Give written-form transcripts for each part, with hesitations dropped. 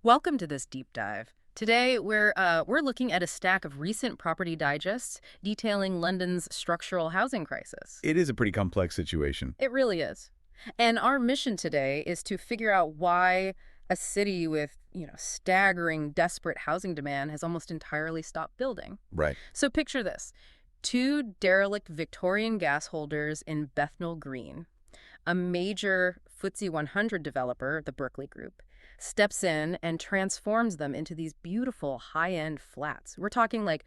Welcome to this deep dive. Today, we're looking at a stack of recent property digests detailing London's structural housing crisis. It is a pretty complex situation. It really is. And our mission today is to figure out why a city with, staggering, desperate housing demand has almost entirely stopped building. Right. So picture this. Two derelict Victorian gas holders in Bethnal Green. A major FTSE 100 developer, the Berkeley Group, steps in and transforms them into these beautiful high-end flats. We're talking like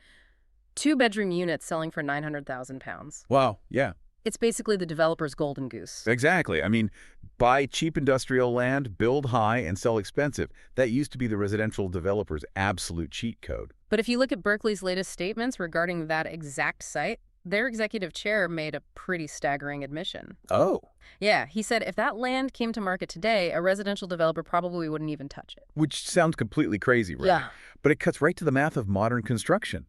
two-bedroom units selling for £900,000. Wow. Yeah, It's basically the developer's golden goose. exactly. I mean, buy cheap industrial land, build high, and sell expensive. That used to be the residential developer's absolute cheat code. But if you look at Berkeley's latest statements regarding that exact site, their executive chair made a pretty staggering admission. Oh. Yeah, he said if that land came to market today, a residential developer probably wouldn't even touch it. Which sounds completely crazy, right? Yeah. But it cuts right to the math of modern construction.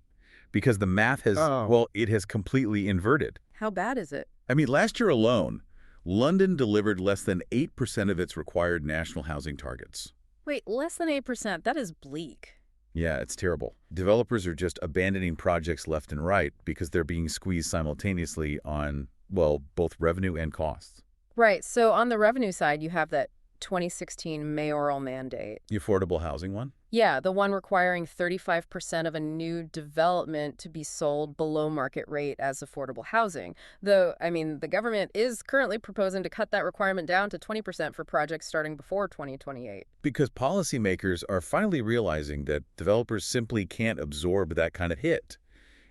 Because the math has, Oh. well, it has completely inverted. How bad is it? I mean, last year alone, London delivered less than 8% of its required national housing targets. Wait, less than 8%? That is bleak. Yeah, it's terrible. Developers are just abandoning projects left and right because they're being squeezed simultaneously on, well, both revenue and costs. Right. So on the revenue side, you have that 2016 mayoral mandate. The affordable housing one? Yeah, the one requiring 35% of a new development to be sold below market rate as affordable housing. Though, the government is currently proposing to cut that requirement down to 20% for projects starting before 2028. Because policymakers are finally realizing that developers simply can't absorb that kind of hit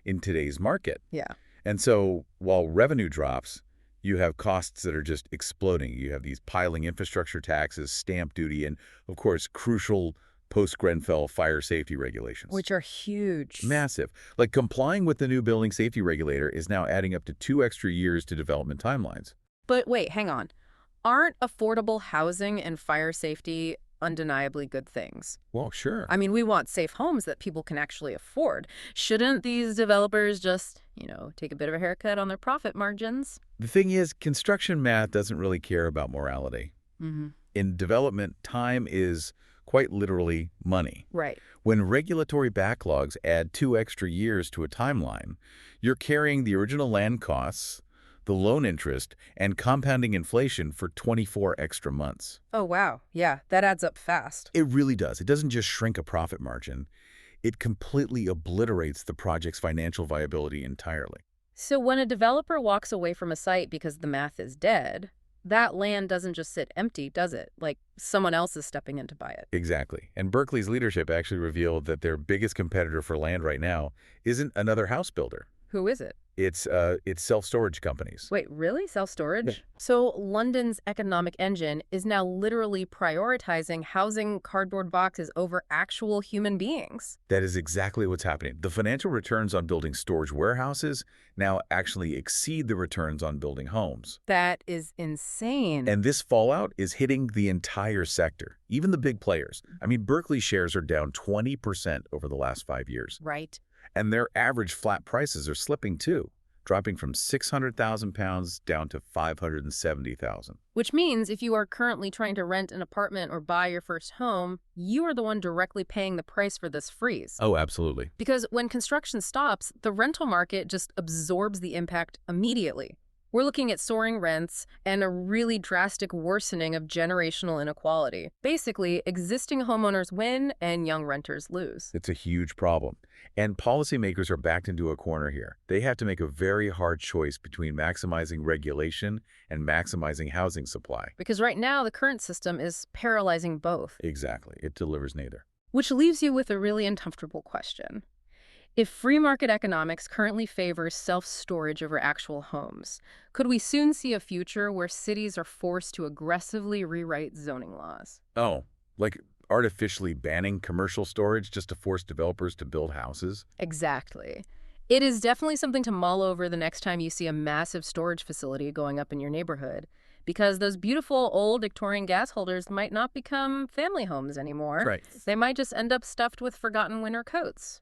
in today's market. Yeah. And so while revenue drops, you have costs that are just exploding. You have these piling infrastructure taxes, stamp duty, and, of course, crucial post-Grenfell fire safety regulations. Which are huge. Massive. Like complying with the new building safety regulator is now adding up to 2 extra years to development timelines. But wait, hang on. Aren't affordable housing and fire safety undeniably good things? Well, sure. We want safe homes that people can actually afford. Shouldn't these developers just, take a bit of a haircut on their profit margins? The thing is, construction math doesn't really care about morality. Mm-hmm. In development, time is quite literally money. Right. When regulatory backlogs add 2 extra years to a timeline, you're carrying the original land costs, the loan interest, and compounding inflation for 24 extra months. Oh, wow. Yeah, that adds up fast. It really does. It doesn't just shrink a profit margin. It completely obliterates the project's financial viability entirely. So when a developer walks away from a site because the math is dead, that land doesn't just sit empty, does it? Like someone else is stepping in to buy it. Exactly. And Berkeley's leadership actually revealed that their biggest competitor for land right now isn't another house builder. Who is it? It's self-storage companies. Wait, really? Self-storage? Yeah. So London's economic engine is now literally prioritizing housing cardboard boxes over actual human beings. That is exactly what's happening. The financial returns on building storage warehouses now actually exceed the returns on building homes. That is insane. And this fallout is hitting the entire sector, even the big players. Berkeley shares are down 20% over the last 5 years. Right. And their average flat prices are slipping too, dropping from £600,000 down to $570,000. Which means if you are currently trying to rent an apartment or buy your first home, you are the one directly paying the price for this freeze. Oh, absolutely. Because when construction stops, the rental market just absorbs the impact immediately. We're looking at soaring rents and a really drastic worsening of generational inequality. Basically, existing homeowners win and young renters lose. It's a huge problem. And policymakers are backed into a corner here. They have to make a very hard choice between maximizing regulation and maximizing housing supply. Because right now, the current system is paralyzing both. Exactly. It delivers neither. Which leaves you with a really uncomfortable question. If free market economics currently favors self-storage over actual homes, could we soon see a future where cities are forced to aggressively rewrite zoning laws? Oh, like artificially banning commercial storage just to force developers to build houses? Exactly. It is definitely something to mull over the next time you see a massive storage facility going up in your neighborhood, because those beautiful old Victorian gas holders might not become family homes anymore. Right. They might just end up stuffed with forgotten winter coats.